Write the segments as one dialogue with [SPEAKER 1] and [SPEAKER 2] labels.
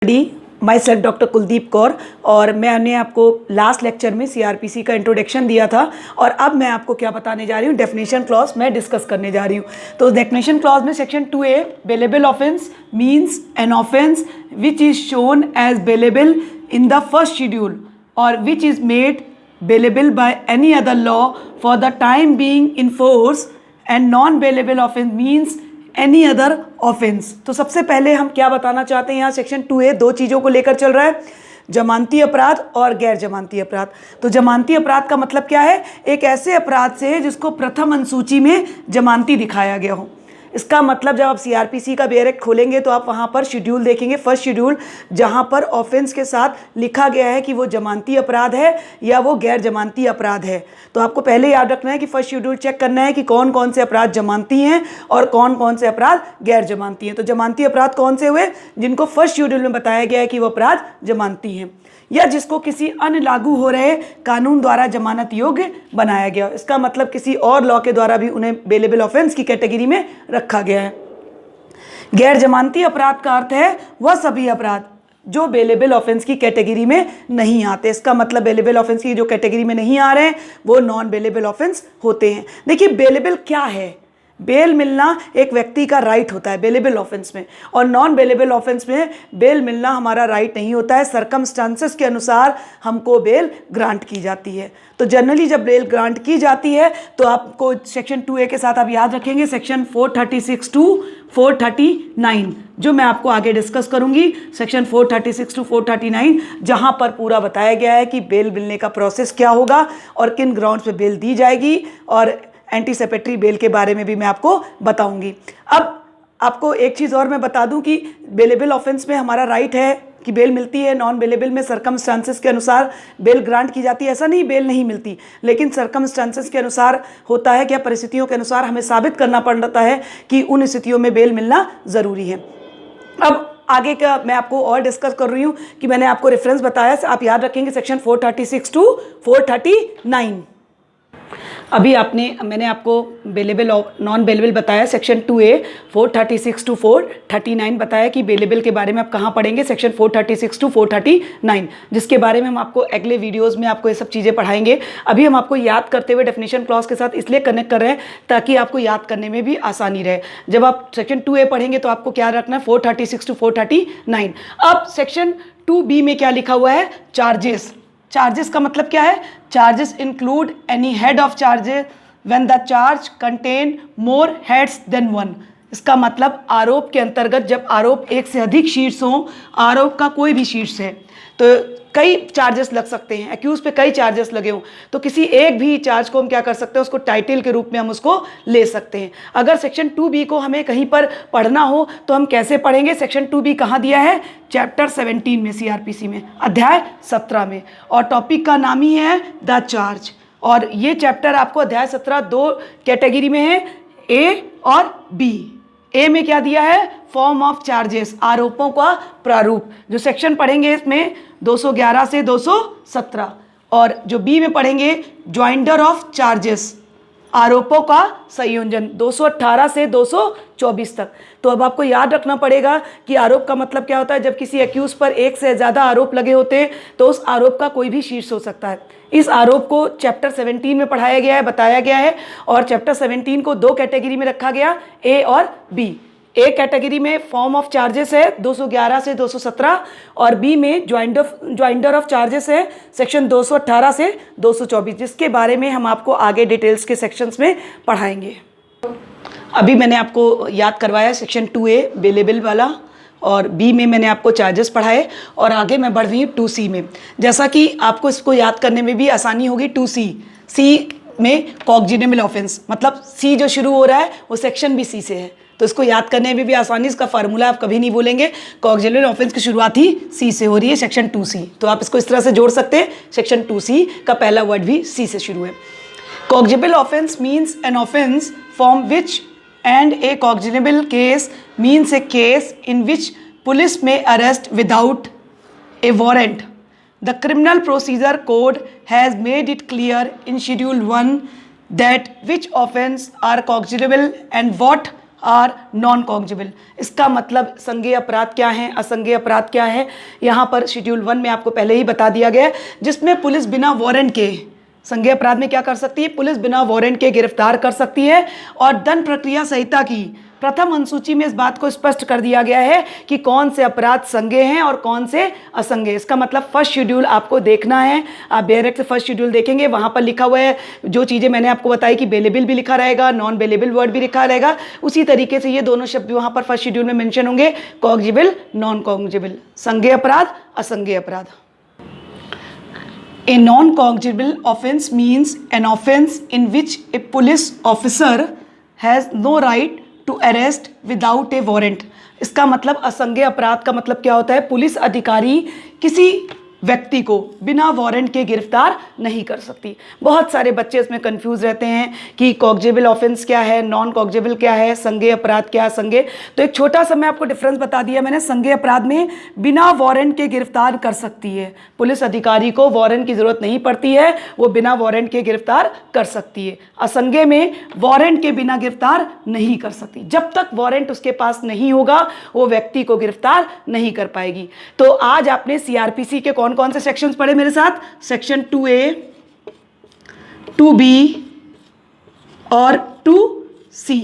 [SPEAKER 1] My self doctor Kuldeep Kaur और मैंने आपको लास्ट लेक्चर में सीआरपीसी का इंट्रोडक्शन दिया था और अब मैं आपको क्या बताने जा रही हूँ, डेफिनेशन क्लॉज मैं डिस्कस करने जा रही हूँ। तो डेफिनेशन क्लॉज में section 2A bailable offence means an offence which is shown as bailable in the first schedule और which is made bailable by any other law for the time being in force and non bailable offence means any other offence. तो सबसे पहले हम क्या बताना चाहते हैं, यहाँ सेक्शन 2A दो चीज़ों को लेकर चल रहा है, जमानती अपराध और गैर जमानती अपराध। तो जमानती अपराध का मतलब क्या है, एक ऐसे अपराध से है जिसको प्रथम अनुसूची में जमानती दिखाया गया हो। इसका मतलब जब आप सीआरपीसी का बेयर एक्ट खोलेंगे तो आप वहाँ पर शेड्यूल देखेंगे, फर्स्ट शेड्यूल, जहाँ पर ऑफेंस के साथ लिखा गया है कि वो जमानती अपराध है या वो गैर जमानती अपराध है। तो आपको पहले याद रखना है कि फर्स्ट शेड्यूल चेक करना है कि कौन कौन से अपराध जमानती हैं और कौन कौन से अपराध गैर जमानती हैं। तो जमानती अपराध कौन से हुए, जिनको फर्स्ट शेड्यूल में बताया गया है कि वो अपराध जमानती हैं या जिसको किसी अन्य लागू हो रहे कानून द्वारा जमानत योग्य बनाया गया। इसका मतलब किसी और लॉ के द्वारा भी उन्हें बेलेबल ऑफेंस की कैटेगरी में रखा गया है। गैर जमानती अपराध का अर्थ है वह सभी अपराध जो बेलेबल ऑफेंस की कैटेगरी में नहीं आते। इसका मतलब बेलेबल ऑफेंस की जो कैटेगरी में नहीं आ रहे हैं वो नॉन बेलेबल ऑफेंस होते हैं। देखिए बेलेबल क्या है, बेल मिलना एक व्यक्ति का राइट होता है बेलेबल ऑफेंस में, और नॉन बेलेबल ऑफेंस में बेल मिलना हमारा राइट नहीं होता है। सर्कमस्टांसेस के अनुसार हमको बेल ग्रांट की जाती है। तो जनरली जब बेल ग्रांट की जाती है तो आपको सेक्शन 2A के साथ आप याद रखेंगे सेक्शन 436 टू 439, जो मैं आपको आगे डिस्कस करूंगी। सेक्शन 436 टू 439 जहां पर पूरा बताया गया है कि बेल मिलने का प्रोसेस क्या होगा और किन ग्राउंड्स पे बेल दी जाएगी, और एंटीसिपेटरी बेल के बारे में भी मैं आपको बताऊंगी। अब आपको एक चीज़ और मैं बता दूं कि बेलेबल ऑफेंस में हमारा राइट है कि बेल मिलती है, नॉन बेलेबल में सर्कमस्टांसेस के अनुसार बेल ग्रांट की जाती है। ऐसा नहीं बेल नहीं मिलती, लेकिन सर्कमस्टांसेस के अनुसार होता है, क्या परिस्थितियों के अनुसार हमें साबित करना पड़ता है कि उन स्थितियों में बेल मिलना ज़रूरी है। अब आगे का मैं आपको और डिस्कस कर रही हूँ कि मैंने आपको रेफरेंस बताया, आप याद रखेंगे सेक्शन 436 टू 439। अभी मैंने आपको बेलेबल और नॉन बेलेबल बताया सेक्शन 2A, 436 टू 439 बताया कि बेलेबल के बारे में आप कहाँ पढ़ेंगे, सेक्शन 436 टू 439, जिसके बारे में हम आपको अगले वीडियोस में आपको ये सब चीज़ें पढ़ाएंगे। अभी हम आपको याद करते हुए डेफिनेशन क्लॉज के साथ इसलिए कनेक्ट कर रहे हैं ताकि आपको याद करने में भी आसानी रहे। जब आप सेक्शन 2A पढ़ेंगे तो आपको क्या रखना है, 436 टू 439। अब सेक्शन 2B में क्या लिखा हुआ है, चार्जेस। चार्जेस का मतलब क्या है, charges include any head of charges when the charge contain more heads than one. इसका मतलब आरोप के अंतर्गत जब आरोप एक से अधिक शीर्ष हों, आरोप का कोई भी शीर्ष है तो कई चार्जेस लग सकते हैं, एक्यूज पे कई चार्जेस लगे हों, तो किसी एक भी चार्ज को हम क्या कर सकते हैं, उसको टाइटल के रूप में हम उसको ले सकते हैं। अगर सेक्शन 2B को हमें कहीं पर पढ़ना हो तो हम कैसे पढ़ेंगे, सेक्शन 2B कहाँ दिया है, चैप्टर 17 में, सीआरपीसी में, अध्याय 17 में, और टॉपिक का नाम ही है द चार्ज। और ये चैप्टर आपको अध्याय 17 दो कैटेगरी में है, A और B। ए में क्या दिया है, फॉर्म ऑफ चार्जेस, आरोपों का प्रारूप। जो सेक्शन पढ़ेंगे इसमें 211 से 217, और जो बी में पढ़ेंगे ज्वाइंडर ऑफ चार्जेस, आरोपों का संयोजन, 218 से 224 तक। तो अब आपको याद रखना पड़ेगा कि आरोप का मतलब क्या होता है, जब किसी एक्यूज पर एक से ज़्यादा आरोप लगे होते हैं तो उस आरोप का कोई भी शीर्ष हो सकता है। इस आरोप को चैप्टर 17 में पढ़ाया गया है, बताया गया है, और चैप्टर 17 को दो कैटेगरी में रखा गया, A और B। ए कैटेगरी में फॉर्म ऑफ चार्जेस है 211 से 217, और बी में ज्वाइंडर ऑफ चार्जेस है सेक्शन 218 से 224, जिसके बारे में हम आपको आगे डिटेल्स के सेक्शंस में पढ़ाएंगे। अभी मैंने आपको याद करवाया सेक्शन 2A बेलेबल वाला, और बी में मैंने आपको चार्जेस पढ़ाए, और आगे मैं बढ़ रही हूँ 2C में। जैसा कि आपको इसको याद करने में भी आसानी होगी, 2C, सी में कॉग्जिनेबल ऑफेंस, मतलब सी जो शुरू हो रहा है वो सेक्शन भी सी से है, तो इसको याद करने में भी आसानी, इसका फार्मूला आप कभी नहीं भूलेंगे। कॉग्जिनेबल ऑफेंस की शुरुआत ही सी से हो रही है, सेक्शन 2C, तो आप इसको इस तरह से जोड़ सकते हैं, सेक्शन 2C का पहला वर्ड भी सी से शुरू है। Cognizable offence means an offence from which and a cognitive case means a case in which police may arrest without a warrant. The Criminal Procedure Code has made it clear in Schedule 1 that which offences are cognizable and what और non cognizable. इसका मतलब संज्ञेय अपराध क्या है, असंज्ञेय अपराध क्या है, यहाँ पर शेड्यूल 1 में आपको पहले ही बता दिया गया है, जिसमें पुलिस बिना वारंट के संज्ञेय अपराध में क्या कर सकती है, पुलिस बिना वारंट के गिरफ्तार कर सकती है। और दंड प्रक्रिया संहिता की प्रथम अनुसूची में इस बात को स्पष्ट कर दिया गया है कि कौन से अपराध संज्ञेय हैं और कौन से असंज्ञेय। इसका मतलब फर्स्ट शेड्यूल आपको देखना है, आप डायरेक्ट से फर्स्ट शेड्यूल देखेंगे, वहाँ पर लिखा हुआ है जो चीज़ें मैंने आपको बताई कि बेलेबल भी लिखा रहेगा, नॉन बेलेबल वर्ड भी लिखा रहेगा, उसी तरीके से ये दोनों शब्द वहाँ पर फर्स्ट शेड्यूल में मेंशन होंगे, कॉग्निजेबल, नॉन कॉग्निजेबल, संज्ञेय अपराध, असंज्ञेय अपराध। A non-cognizable offense means an offense in which a police officer has no right to arrest without a warrant। इसका मतलब असंज्ञेय अपराध का मतलब क्या होता है, पुलिस अधिकारी किसी व्यक्ति को बिना वारंट के गिरफ्तार नहीं कर सकती। बहुत सारे बच्चे इसमें कंफ्यूज रहते हैं कि कॉग्निजेबल ऑफेंस क्या है, नॉन कॉग्निजेबल क्या है, संज्ञेय अपराध क्या है, संज्ञेय। तो एक छोटा सा मैं आपको डिफरेंस बता दिया मैंने। संज्ञेय अपराध में बिना वारंट के गिरफ्तार कर सकती है पुलिस अधिकारी को, वारंट की जरूरत नहीं पड़ती है, वो बिना वारंट के गिरफ्तार कर सकती है। असंज्ञेय में वारंट के बिना गिरफ्तार नहीं कर सकती, जब तक वारंट उसके पास नहीं होगा वो व्यक्ति को गिरफ्तार नहीं कर पाएगी। तो आज आपने सीआरपीसी के कौन से सेक्शंस पढ़े मेरे साथ, सेक्शन 2A, 2B और 2C।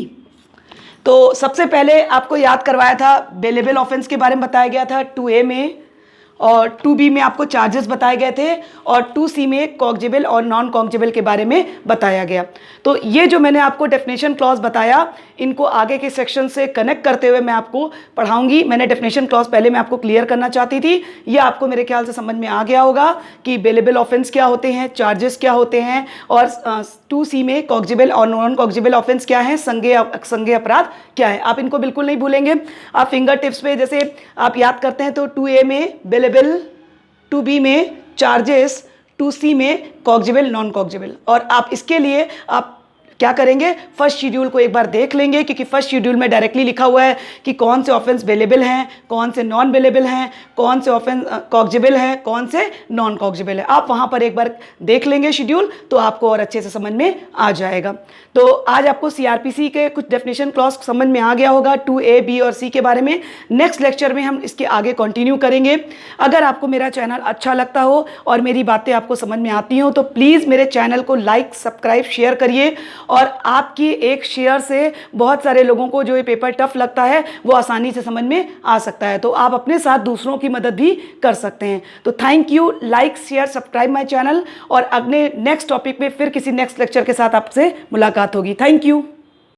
[SPEAKER 1] तो सबसे पहले आपको याद करवाया था बेलेबल ऑफेंस के बारे में बताया गया था 2A में, और 2B में आपको चार्जेस बताए गए थे, और 2C में कॉग्निजेबल और नॉन कॉग्निजेबल के बारे में बताया गया। तो ये जो मैंने आपको डेफिनेशन क्लॉज बताया, इनको आगे के सेक्शन से कनेक्ट करते हुए मैं आपको पढ़ाऊंगी। मैंने डेफिनेशन क्लॉज पहले मैं आपको क्लियर करना चाहती थी, ये आपको मेरे ख्याल से समझ में आ गया होगा कि बेलेबल ऑफेंस क्या होते हैं, चार्जेस क्या होते हैं, और 2C में कॉग्निजेबल और नॉन कॉग्निजेबल ऑफेंस क्या है, संज्ञेय अपराध क्या है। आप इनको बिल्कुल नहीं भूलेंगे। आप फिंगर टिप्स पे जैसे आप याद करते हैं तो 2A में बेलेबल, 2B में चार्जेस, 2C में कॉग्निजेबल, नॉन कॉग्निजेबल। और आप इसके लिए आप क्या करेंगे, फर्स्ट शेड्यूल को एक बार देख लेंगे, क्योंकि फर्स्ट शेड्यूल में डायरेक्टली लिखा हुआ है कि कौन से ऑफेंस बेलेबल हैं, कौन से नॉन बेलेबल हैं, कौन से ऑफेंस कॉग्निजेबल हैं, कौन से नॉन कॉग्निजेबल है। आप वहाँ पर एक बार देख लेंगे शेड्यूल, तो आपको और अच्छे से समझ में आ जाएगा। तो आज आपको सीआरपीसी के कुछ डेफिनेशन क्लॉज समझ में आ गया होगा 2A, B और C के बारे में। नेक्स्ट लेक्चर में हम इसके आगे कंटिन्यू करेंगे। अगर आपको मेरा चैनल अच्छा लगता हो और मेरी बातें आपको समझ में आती हो तो प्लीज़ मेरे चैनल को लाइक, सब्सक्राइब, शेयर करिए। और आपकी एक शेयर से बहुत सारे लोगों को जो ये पेपर टफ लगता है वो आसानी से समझ में आ सकता है। तो आप अपने साथ दूसरों की मदद भी कर सकते हैं। तो thank you, like, share, subscribe my channel. और अगले नेक्स्ट टॉपिक में फिर किसी नेक्स्ट लेक्चर के साथ आपसे मुलाकात होगी। Thank you.